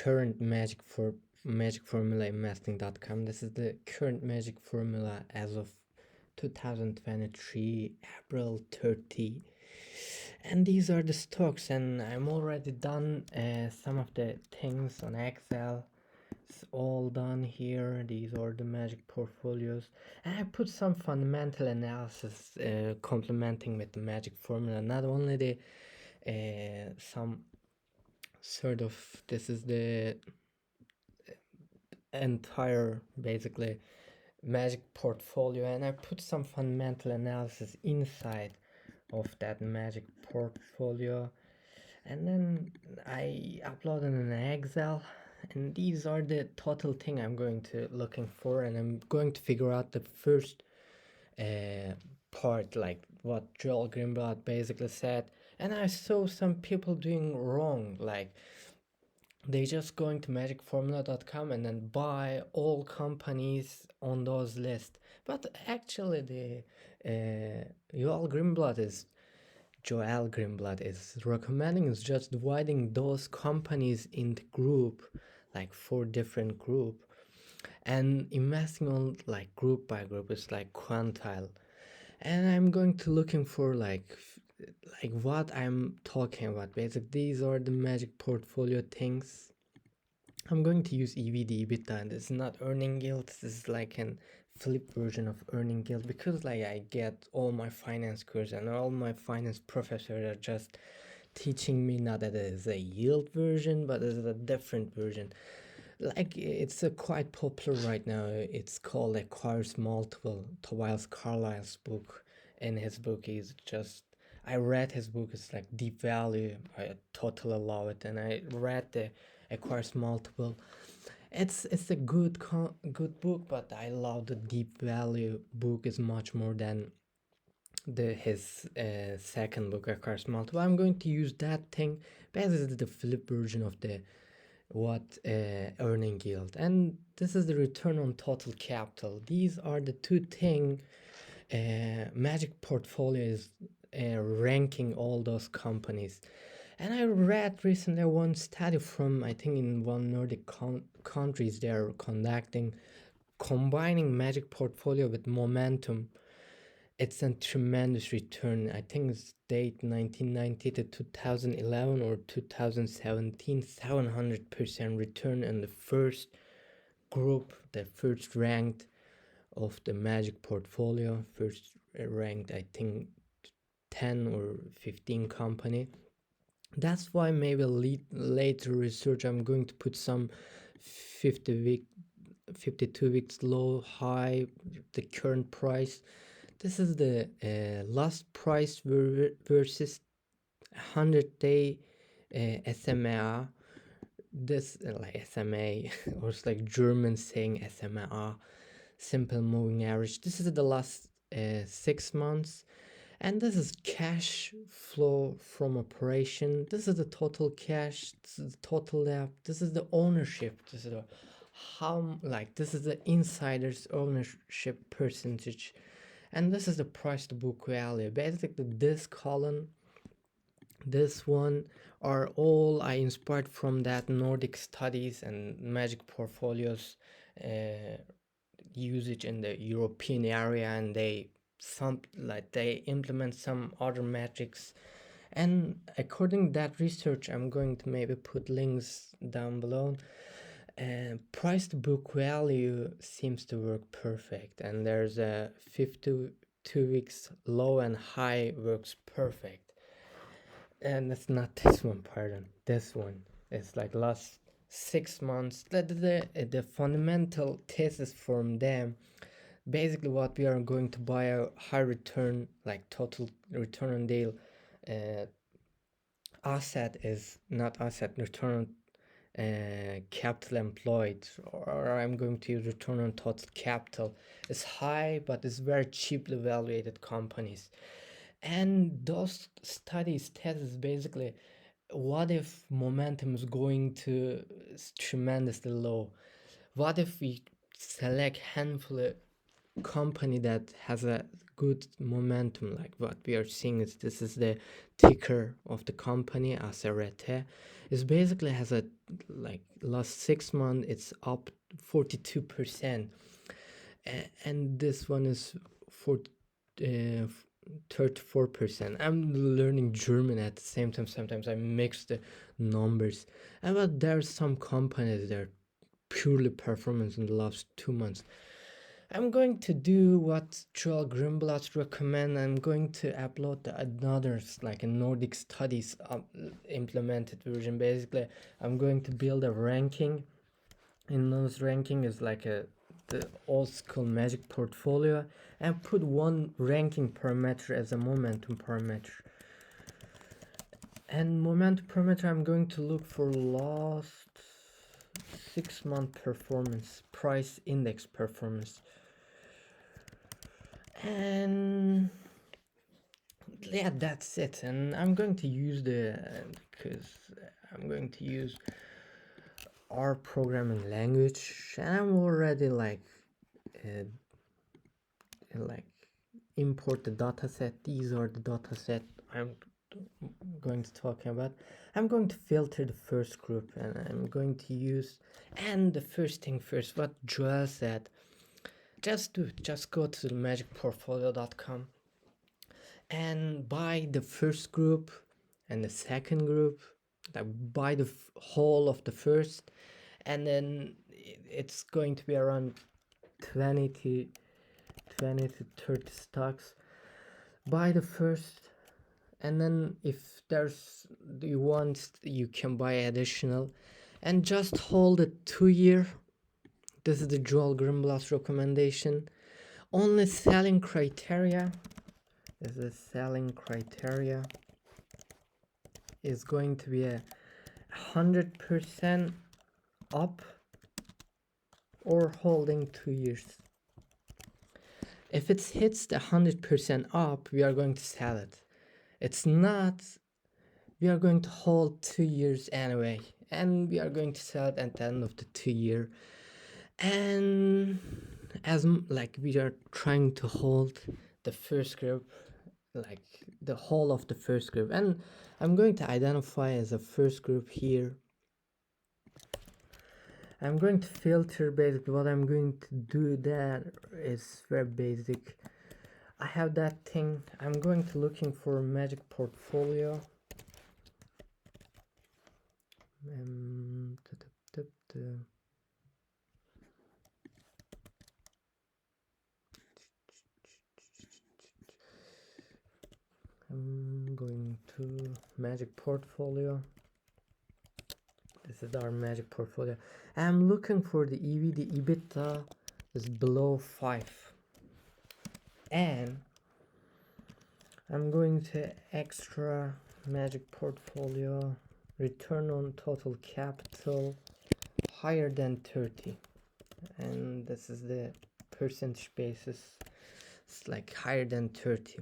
current magic formula investing.com. This is the current magic formula as of 2023 April 30, and these are the stocks, and I'm already done some of the things on Excel. It's all done here. These are the magic portfolios, and I put some fundamental analysis complementing with the magic formula. Not only the some sort of, this is the entire basically magic portfolio, and I put some fundamental analysis inside of that magic portfolio, and then I uploaded an Excel, and these are the total thing I'm going to looking for, and I'm going to figure out the first part, like what Joel Greenblatt basically said. And I saw some people doing wrong, like they just going to magicformula.com and then buy all companies on those lists. But actually the Joel Greenblatt is recommending is just dividing those companies into group, like 4 different group, and investing on like group by group. It's like quantile, and I'm going to looking for like what I'm talking about. Basically, these are the magic portfolio things. I'm going to use EBITDA, EBITDA, and it's not earning yield. This is like an flip version of earning yield, because like I get all my finance course and all my finance professors are just teaching me not that it is a yield version, but it's a different version. Like it's a quite popular right now. It's called Acquires Multiple. Tobias Carlyle's book. In his book, he's just, I read his book. It's like Deep Value. I totally love it, and I read the Acquires Multiple. It's a good book, but I love the Deep Value book is much more than his second book, Acquires Multiple. I'm going to use that thing. Basically, the flip version of the earning yield, and this is the return on total capital. These are the two things magic portfolio is ranking all those companies. And I read recently one study from, I think in one Nordic countries, they are combining magic portfolio with momentum. It's a tremendous return. I think it's date 1990 to 2011 or 2017, 700% return in the first group, the first ranked of the magic portfolio, first ranked, I think 10 or 15 company. That's why maybe later research I'm going to put some 52 weeks low, high, the current price. This is the last price versus 100-day SMA. This like SMA, or it's like German saying SMA, simple moving average. This is the last 6 months, and this is cash flow from operation. This is the total cash. This is the total debt. This is the ownership. This is the this is the insider's ownership percentage. And this is the price to book value. Basically, this column, this one, are all I inspired from that Nordic studies and magic portfolios usage in the European area, and they implement some other metrics. And according to that research, I'm going to maybe put links down below. Price to book value seems to work perfect, and there's a 52 weeks low and high works perfect. And it's not this one, pardon, this one. It's like last 6 months. The fundamental thesis from them, basically what we are going to buy a high return, like total return on deal asset is not asset, return on capital employed, or I'm going to use return on total capital, is high, but it's very cheaply valuated companies. And those studies test basically, what if momentum is going to tremendously low? What if we select handful company that has a good momentum, like what we are seeing is this is the ticker of the company, Aserete. It basically has a like last 6 months it's up 42%, and this one is for 34%. I'm learning German at the same time. Sometimes I mix the numbers, and but there's some companies that are purely performance in the last 2 months. I'm going to do what Joel Greenblatt recommend. I'm going to upload another like a Nordic studies implemented version. Basically, I'm going to build a ranking. In those ranking is like the old school magic portfolio, and put one ranking parameter as a momentum parameter. And momentum parameter, I'm going to look for last 6 month performance, price index performance. And yeah, that's it. And I'm going to use because I'm going to use our programming language, and I'm already like import the dataset. These are the dataset I'm going to talk about. I'm going to filter the first group, and I'm going to use, and the first thing first, what Joel said, just go to magicportfolio.com and buy the first group and the second group, like buy the whole of the first, and then it's going to be around 20 to 30 stocks. Buy the first, and then if there's you want, you can buy additional, and just hold it 2 year. This is the Joel Greenblatt recommendation. Only selling criteria is going to be 100% up or holding 2 years. If it hits the 100% up, we are going to sell it. It's not, we are going to hold 2 years anyway, and we are going to sell it at the end of the 2 year. And as like we are trying to hold the first group, like the whole of the first group, and I'm going to identify as a first group here. I'm going to filter. Basically what I'm going to do that is very basic. I have that thing. I'm going to looking for magic portfolio. I'm going to magic portfolio. This is our magic portfolio. I'm looking for the EV, the EBITDA is below 5. And I'm going to extra magic portfolio, return on total capital higher than 30. And this is the percentage basis. It's like higher than 30.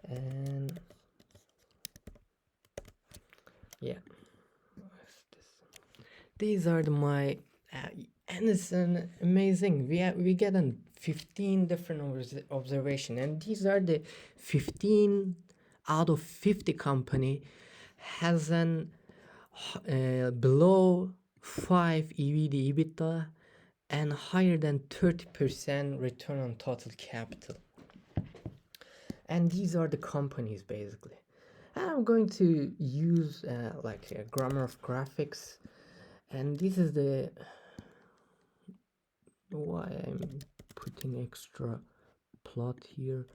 And yeah, these are my and it's an amazing. We get an 15 different observation, and these are the 15 out of 50 company has an below 5 EV to EBITDA and higher than 30% return on total capital. And these are the companies basically. I'm going to use like a grammar of graphics, and this is the why I'm putting extra plot here.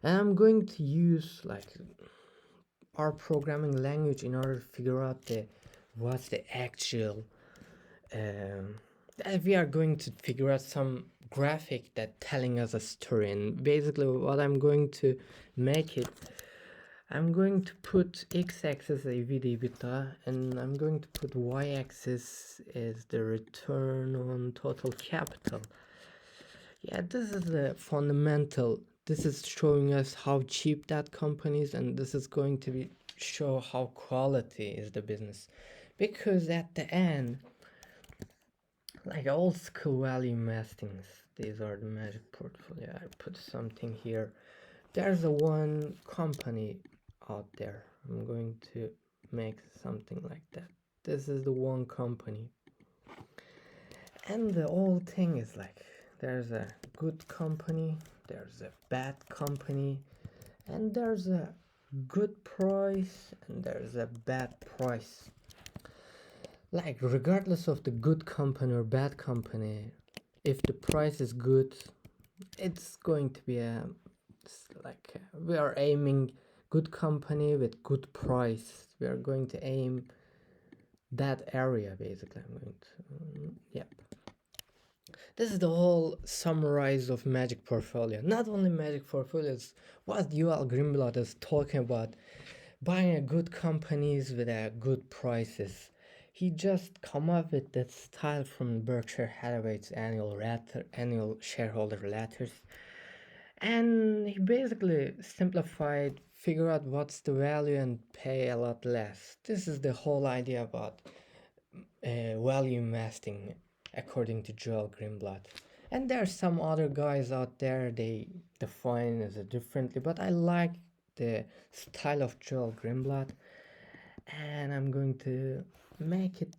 And I'm going to use like our programming language in order to figure out what's the actual we are going to figure out some graphic that telling us a story. And basically what I'm going to make it, I'm going to put x-axis EBITDA, and I'm going to put y-axis as the return on total capital. Yeah, this is the fundamental. This is showing us how cheap that company is, and this is going to be show how quality is the business. Because at the end, like old school value investings. These are the magic portfolio. I put something here. There's a one company out there. I'm going to make something like that. This is the one company. And the whole thing is like there's a good company, there's a bad company, and there's a good price and there's a bad price. Like regardless of the good company or bad company, if the price is good, it's going to be we are aiming good company with good price. We are going to aim that area basically. I'm going to yep. This is the whole summarize of Magic Portfolio. Not only Magic Portfolios, what Yuval Greenblatt is talking about, buying a good companies with a good prices. He just come up with that style from Berkshire Hathaway's annual shareholder letters, and he basically simplified, figure out what's the value and pay a lot less. This is the whole idea about value investing according to Joel Greenblatt. And there are some other guys out there, they define it differently, but I like the style of Joel Greenblatt, and I'm going to make it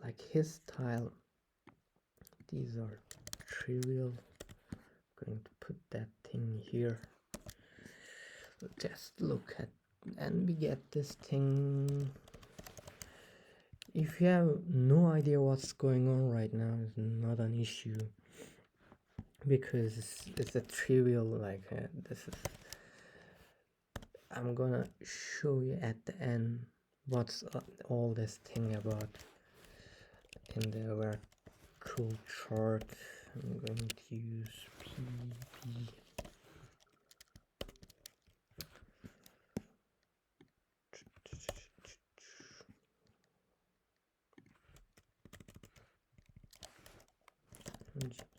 like his style. These are trivial. Going to put that thing here. Just look at, and we get this thing. If you have no idea what's going on right now, it's not an issue, because it's a trivial this is. I'm gonna show you at the end what's all this thing about in the very cool chart. I'm going to use PB.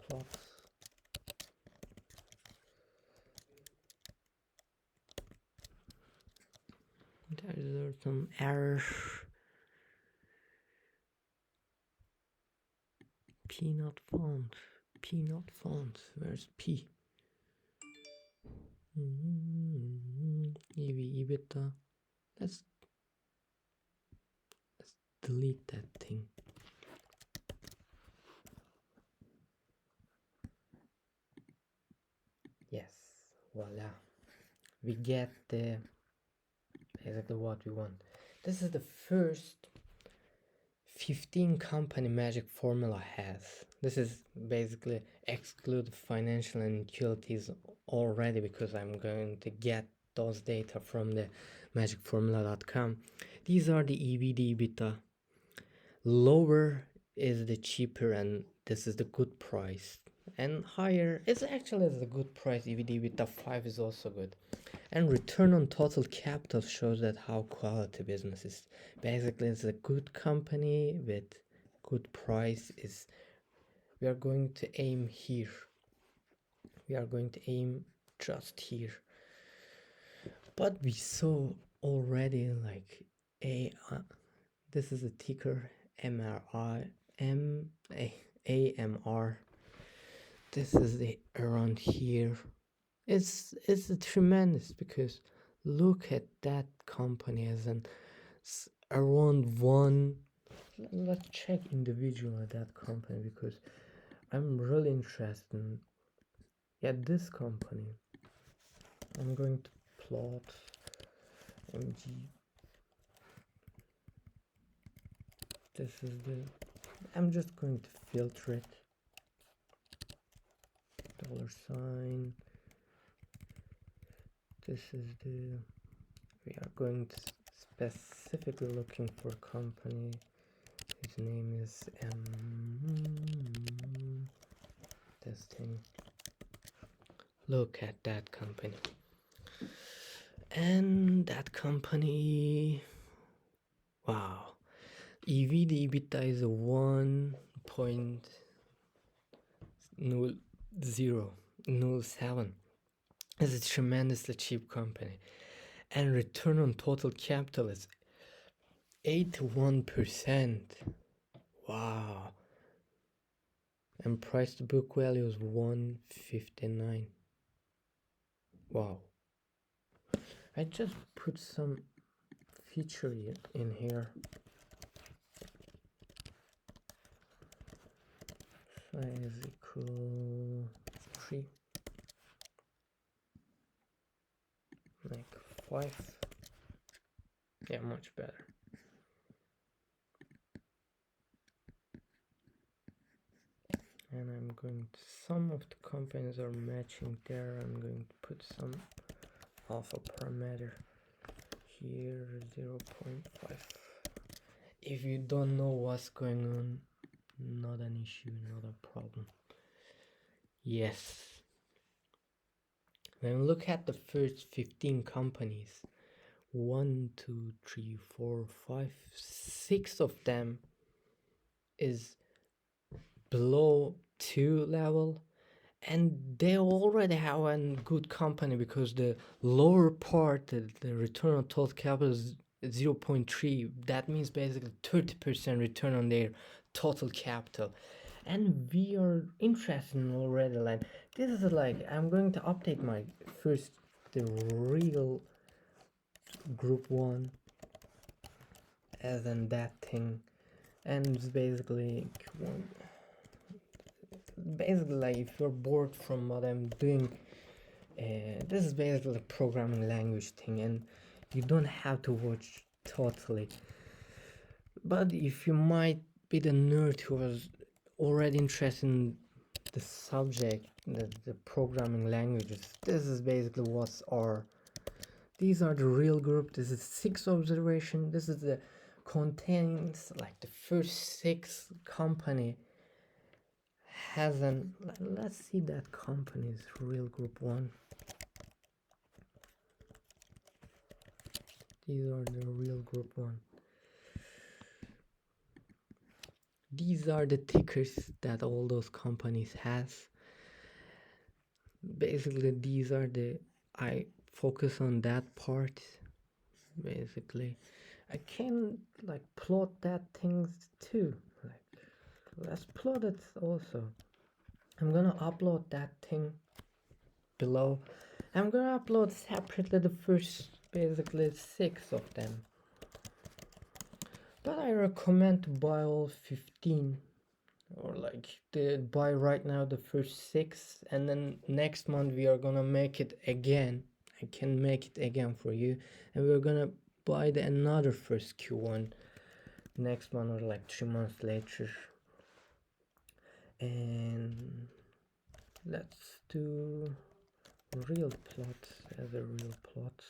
Plots. There are some errors. P not found. P not found. Where's P? EV, EBITDA. Let's delete that thing. Yes, voila. We get the exactly what we want. This is the first 15 company magic formula has. This is basically exclude financial and utilities already, because I'm going to get those data from the magicformula.com. These are the EV, the EBITDA. Lower is the cheaper, and this is the good price. And higher is actually the good price. EV, EBITDA 5 is also good. And return on total capital shows that how quality business is. Basically, it's a good company with good price. Is we are going to aim here. We are going to aim just here. But we saw already like this is a ticker AMR. This is the around here. It's a tremendous, because look at that company as an around one. Let's check individual at that company, because I'm really interested in this company. I'm going to plot MG. This is the, I'm just going to filter it. $sign. This is the, we are going to specifically looking for a company. His name is this thing. Look at that company. And that company, wow. EV to EBITDA is a 1.07. It's a tremendously cheap company. And return on total capital is 81%. Wow. and price to book value is 159. Wow. I just put some feature in here. Size equal 3. Like 5. Yeah, much better. And I'm going to, some of the companies are matching there. I'm going to put some alpha parameter here, 0.5. If you don't know what's going on, not an issue, not a problem. Yes. When we look at the first 15 companies, 1, 2, 3, 4, 5, 6 of them is below 2 level, and they already have a good company because the lower part, the return on total capital is 0.3. That means basically 30% return on their total capital, and we are interested in already. Like, this is like, I'm going to update my first, the real group 1 as in that thing, and it's basically like, if you're bored from what I'm doing, this is basically a programming language thing, and you don't have to watch totally. But if you might be the nerd who was already interested in the subject, the programming languages, this is basically what's our, these are the real group. This is 6 observation. This is the contains like the first 6 company has an, let's see that company's real group 1. These are the real group 1. These are the tickers that all those companies has. Basically, these are the, I focus on that part. Basically, I can like plot that things too. Like, let's plot it also. I'm gonna upload that thing below. I'm gonna upload separately the first basically 6 of them. But I recommend to buy all 15, or like buy right now the first 6, and then next month we are gonna make it again. I can make it again for you, and we're gonna buy another first Q1 next month, or like 3 months later. And let's do real plots as a real plots.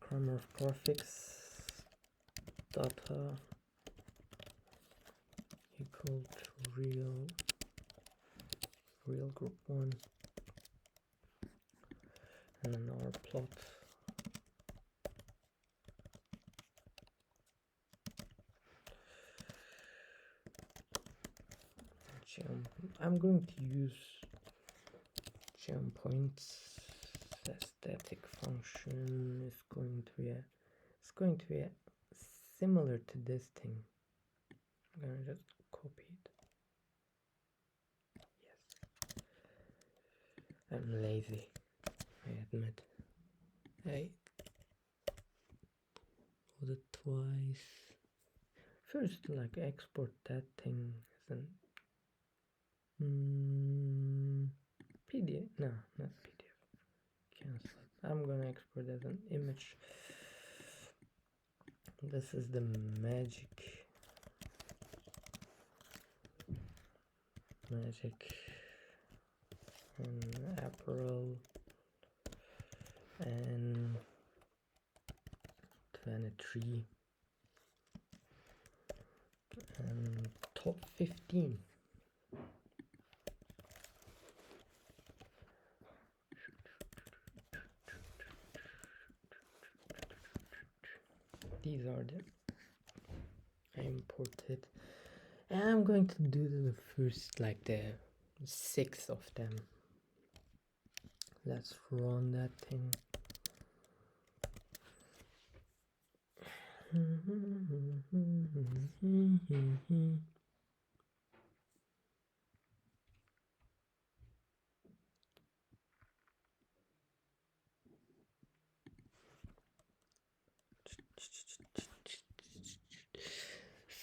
Grammar of graphics data equal to real group 1, and then our plot. I'm going to use jump points. Static function is going to be similar to this thing. I'm gonna just copy it. Yes, I'm lazy, I admit. I put it twice. First, like, export that thing as an PDF. No, not PDF. Cancel it. I'm gonna export as an image. This is the magic and apparel and 23 and top 15. These are the, I imported, and I'm going to do the first, like the 6 of them. Let's run that thing.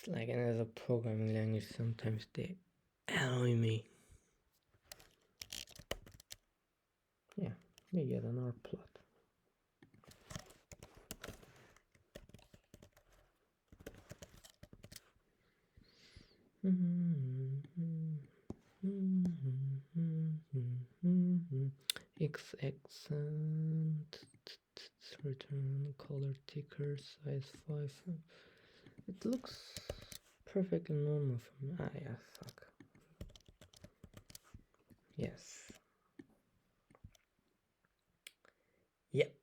like another programming language, sometimes they annoy me. Yeah, we get an R plot. X accent, return color ticker size 5. It looks perfectly normal for me. Ah, yeah, fuck. Yes. Yep.